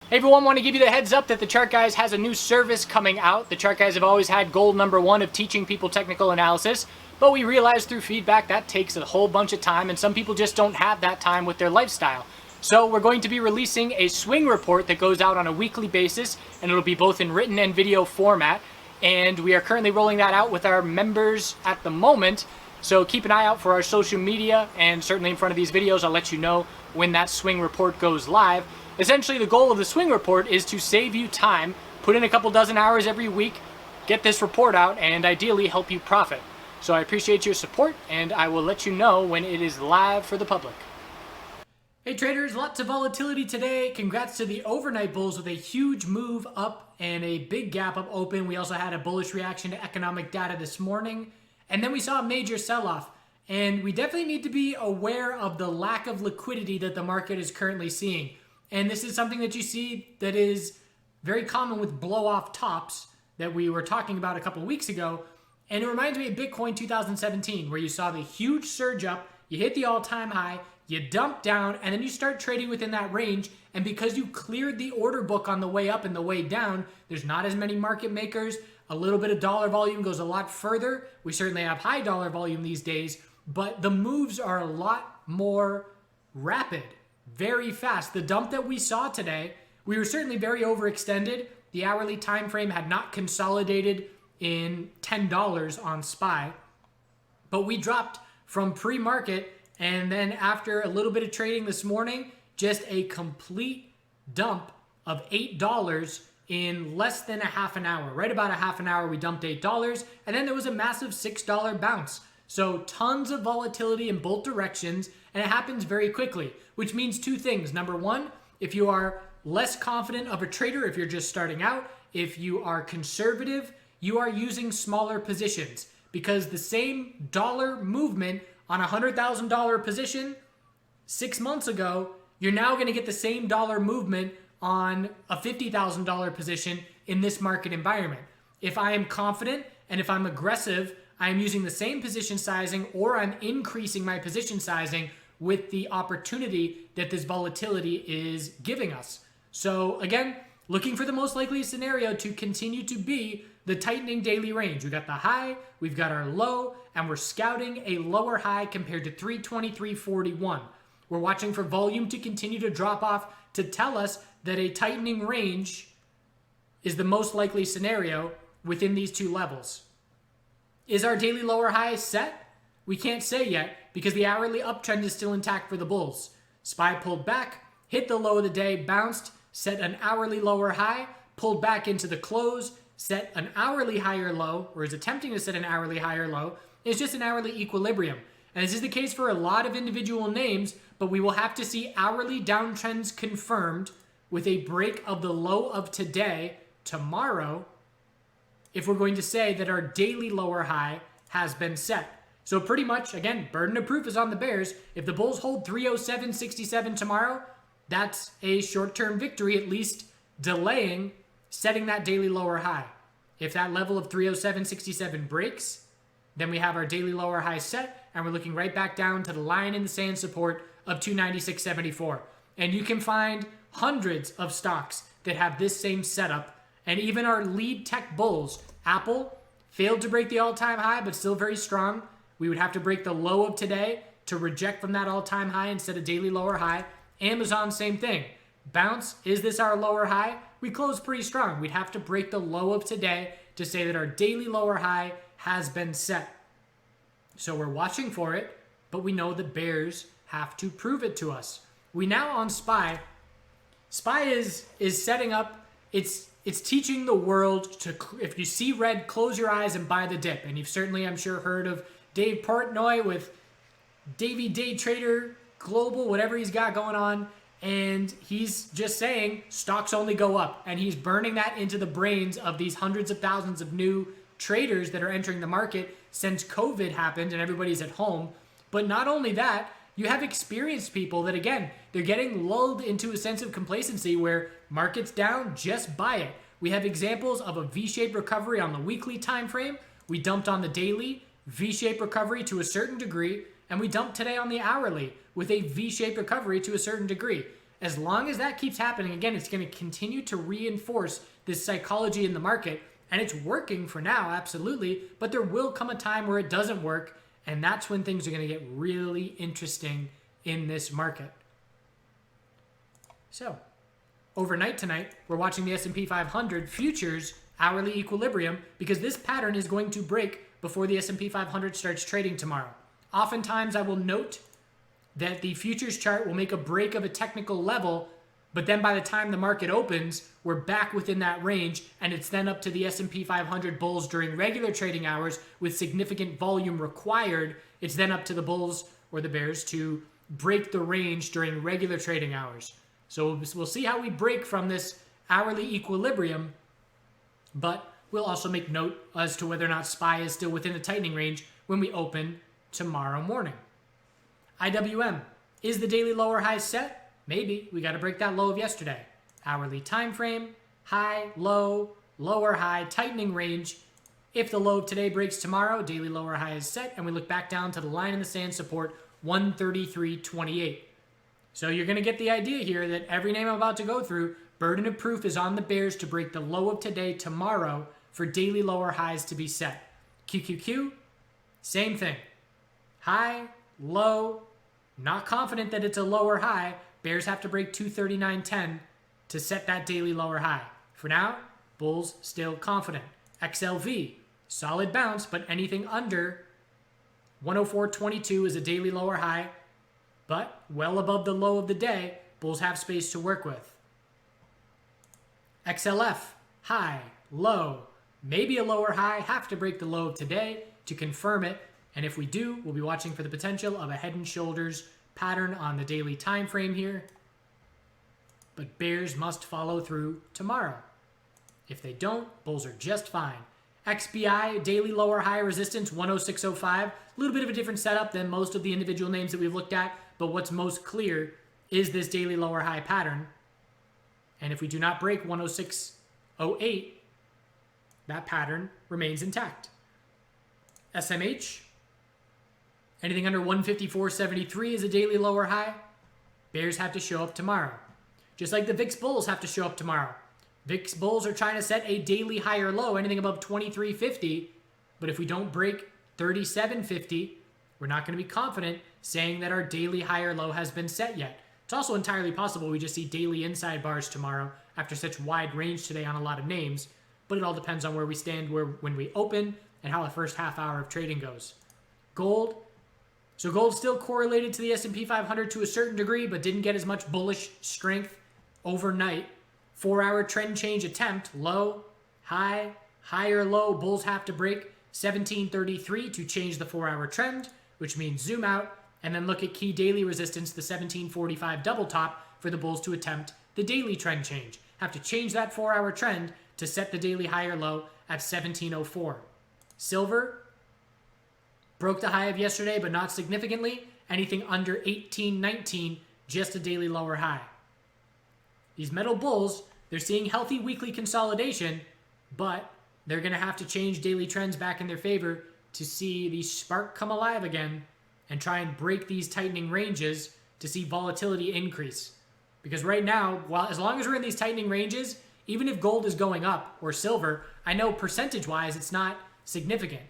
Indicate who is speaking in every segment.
Speaker 1: Hey everyone, want to give you the heads up that the Chart Guys has a new service coming out. The Chart Guys have always had goal number one of teaching people technical analysis, but we realized through feedback that takes a whole bunch of time and some people just don't have that time with their lifestyle. So we're going to be releasing a swing report that goes out on a weekly basis, and it'll be both in written and video format. And we are currently rolling that out with our members at the moment. So keep an eye out for our social media, and certainly in front of these videos I'll let you know when that swing report goes live. Essentially, the goal of the swing report is to save you time, put in a couple dozen hours every week, get this report out, and ideally help you profit. So I appreciate your support, and I will let you know when it is live for the public. Hey traders, lots of volatility today. Congrats to the overnight bulls with a huge move up and a big gap up open. We also had a bullish reaction to economic data this morning, and then we saw a major sell-off. And we definitely need to be aware of the lack of liquidity that the market is currently seeing. And this is something that you see that is very common with blow-off tops that we were talking about a couple weeks ago. And it reminds me of Bitcoin 2017, where you saw the huge surge up, you hit the all-time high, you dump down, and then you start trading within that range. And because you cleared the order book on the way up and the way down, there's not as many market makers. A little bit of dollar volume goes a lot further. We certainly have high dollar volume these days, but the moves are a lot more rapid. Very fast. The dump that we saw today, we were certainly very overextended. The hourly time frame had not consolidated in $10 on SPY, but we dropped from pre-market, and then after a little bit of trading this morning, just a complete dump of $8 in less than a half an hour. Right about a half an hour, we dumped $8, and then there was a massive $6 bounce. So tons of volatility in both directions, and it happens very quickly, which means two things. Number one, if you are less confident of a trader, if you're just starting out, if you are conservative, you are using smaller positions, because the same dollar movement on a $100,000 position 6 months ago, you're now going to get the same dollar movement on a $50,000 position in this market environment. If I am confident and if I'm aggressive, I am using the same position sizing, or I'm increasing my position sizing with the opportunity that this volatility is giving us. So again, looking for the most likely scenario to continue to be the tightening daily range. We got the high, we've got our low, and we're scouting a lower high compared to 323.41. We're watching for volume to continue to drop off to tell us that a tightening range is the most likely scenario within these two levels. Is our daily lower high set? We can't say yet because the hourly uptrend is still intact for the bulls. SPY pulled back, hit the low of the day, bounced, set an hourly lower high, pulled back into the close, set an hourly higher low, or is attempting to set an hourly higher low. It's just an hourly equilibrium. And this is the case for a lot of individual names, but we will have to see hourly downtrends confirmed with a break of the low of today, tomorrow, if we're going to say that our daily lower high has been set. So pretty much, again, burden of proof is on the bears. If the bulls hold 307.67 tomorrow, that's a short-term victory, at least delaying setting that daily lower high. If that level of 307.67 breaks, then we have our daily lower high set, and we're looking right back down to the line in the sand support of 296.74. And you can find hundreds of stocks that have this same setup. And even our lead tech bulls, Apple, failed to break the all-time high, but still very strong. We would have to break the low of today to reject from that all-time high and set a daily lower high. Amazon, same thing. Bounce, is this our lower high? We closed pretty strong. We'd have to break the low of today to say that our daily lower high has been set. So we're watching for it, but we know the bears have to prove it to us. We now on SPY. SPY is setting up, it's teaching the world to, if you see red, close your eyes and buy the dip. And you've certainly, I'm sure, heard of Dave Portnoy with Davey Day Trader Global, whatever he's got going on. And he's just saying stocks only go up. And he's burning that into the brains of these hundreds of thousands of new traders that are entering the market since COVID happened and everybody's at home. But not only that, you have experienced people that, again, they're getting lulled into a sense of complacency where market's down, just buy it. We have examples of a V-shaped recovery on the weekly time frame. We dumped on the daily, V-shaped recovery to a certain degree, and we dumped today on the hourly with a V-shaped recovery to a certain degree. as long as that keeps happening, again, it's going to continue to reinforce this psychology in the market. And it's working for now, absolutely. But there will come a time where it doesn't work. And that's when things are going to get really interesting in this market. So, overnight tonight, we're watching the S&P 500 futures hourly equilibrium because this pattern is going to break before the S&P 500 starts trading tomorrow. Oftentimes, I will note that the futures chart will make a break of a technical level, but then by the time the market opens, we're back within that range, and it's then up to the S&P 500 bulls during regular trading hours with significant volume required. It's then up to the bulls or the bears to break the range during regular trading hours. So we'll see how we break from this hourly equilibrium, but we'll also make note as to whether or not SPY is still within the tightening range when we open tomorrow morning. IWM, is the daily lower high set? Maybe. We got to break that low of yesterday. Hourly time frame, high, low, lower high, tightening range. If the low of today breaks tomorrow, daily lower high is set, and we look back down to the line in the sand support, 133.28. So you're going to get the idea here that every name I'm about to go through, burden of proof is on the bears to break the low of today tomorrow for daily lower highs to be set. QQQ, same thing. High, low, not confident that it's a lower high. Bears have to break 239.10 to set that daily lower high. For now, bulls still confident. XLV, solid bounce, but anything under 104.22 is a daily lower high, but well above the low of the day, bulls have space to work with. XLF, high, low, maybe a lower high, have to break the low of today to confirm it. And if we do, we'll be watching for the potential of a head and shoulders pattern on the daily time frame here. But bears must follow through tomorrow. If they don't, bulls are just fine. XBI, daily lower high resistance, 106.05. A little bit of a different setup than most of the individual names that we've looked at, but what's most clear is this daily lower high pattern. And if we do not break 106.08, that pattern remains intact. SMH, anything under 154.73 is a daily lower high. Bears have to show up tomorrow. Just like the VIX bulls have to show up tomorrow. VIX bulls are trying to set a daily higher low, anything above 23.50. But if we don't break 37.50, we're not going to be confident saying that our daily higher low has been set yet. It's also entirely possible we just see daily inside bars tomorrow after such wide range today on a lot of names. But it all depends on where we stand when we open and how the first half hour of trading goes. Gold. So gold's still correlated to the S&P 500 to a certain degree, but didn't get as much bullish strength overnight. 4-hour trend change attempt, low, high, higher low. Bulls have to break 1733 to change the 4-hour trend, which means zoom out and then look at key daily resistance, the 1745 double top, for the bulls to attempt the daily trend change. Have to change that 4-hour trend to set the daily higher low at 1704. Silver broke the high of yesterday, but not significantly. Anything under 1819, just a daily lower high. These metal bulls, they're seeing healthy weekly consolidation, but they're going to have to change daily trends back in their favor to see the spark come alive again and try and break these tightening ranges to see volatility increase. Because right now, as long as we're in these tightening ranges, even if gold is going up or silver, I know percentage-wise it's not significant.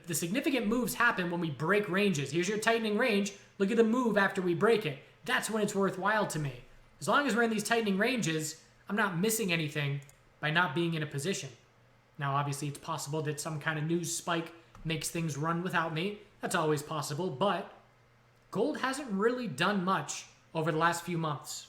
Speaker 1: The significant moves happen when we break ranges. Here's your tightening range. Look at the move after we break it. That's when it's worthwhile to me. As long as we're in these tightening ranges, I'm not missing anything by not being in a position. Now, obviously, it's possible that some kind of news spike makes things run without me. That's always possible, but gold hasn't really done much over the last few months.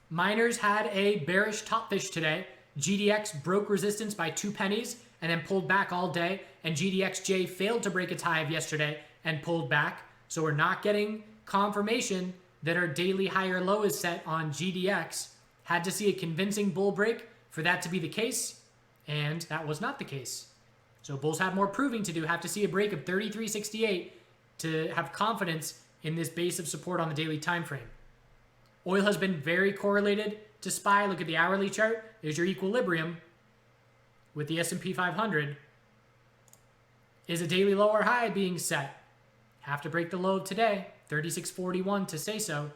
Speaker 1: Miners had a bearish top fish today. GDX broke resistance by 2 pennies and then pulled back all day, and GDXJ failed to break its high of yesterday and pulled back. So we're not getting confirmation that our daily higher low is set on GDX. Had to see a convincing bull break for that to be the case, and that was not the case. So bulls have more proving to do, have to see a break of 33.68 to have confidence in this base of support on the daily time frame. Oil has been very correlated to SPY. Look at the hourly chart. There's your equilibrium with the S&P 500. Is a daily lower high being set? Have to break the low of today, 36.41 to say so.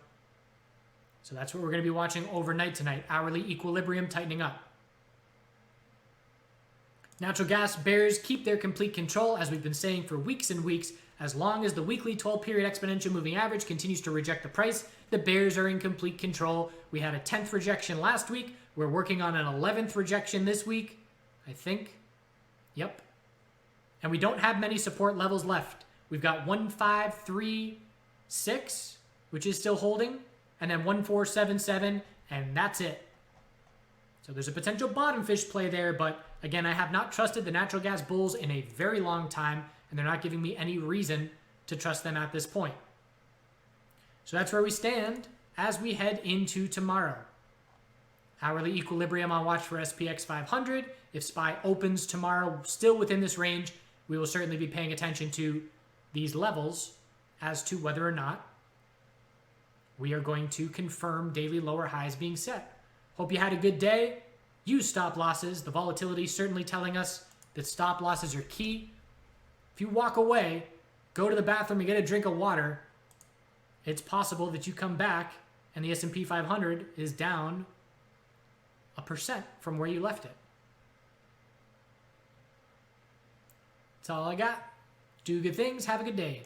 Speaker 1: So that's what we're going to be watching overnight tonight. Hourly equilibrium tightening up. Natural gas bears keep their complete control, as we've been saying for weeks and weeks. As long as the weekly 12-period exponential moving average continues to reject the price, the bears are in complete control. We had a 10th rejection last week. We're working on an 11th rejection this week, I think. Yep. And we don't have many support levels left. We've got 1536, which is still holding, and then 1477, and that's it. So there's a potential bottom fish play there, but again, I have not trusted the natural gas bulls in a very long time, and they're not giving me any reason to trust them at this point. So that's where we stand as we head into tomorrow. Hourly equilibrium on watch for SPX 500. If SPY opens tomorrow still within this range, we will certainly be paying attention to these levels as to whether or not we are going to confirm daily lower highs being set. Hope you had a good day. Use stop losses. The volatility is certainly telling us that stop losses are key. If you walk away, go to the bathroom and get a drink of water, it's possible that you come back and the S&P 500 is down 1% from where you left it. That's all I got. Do good things. Have a good day.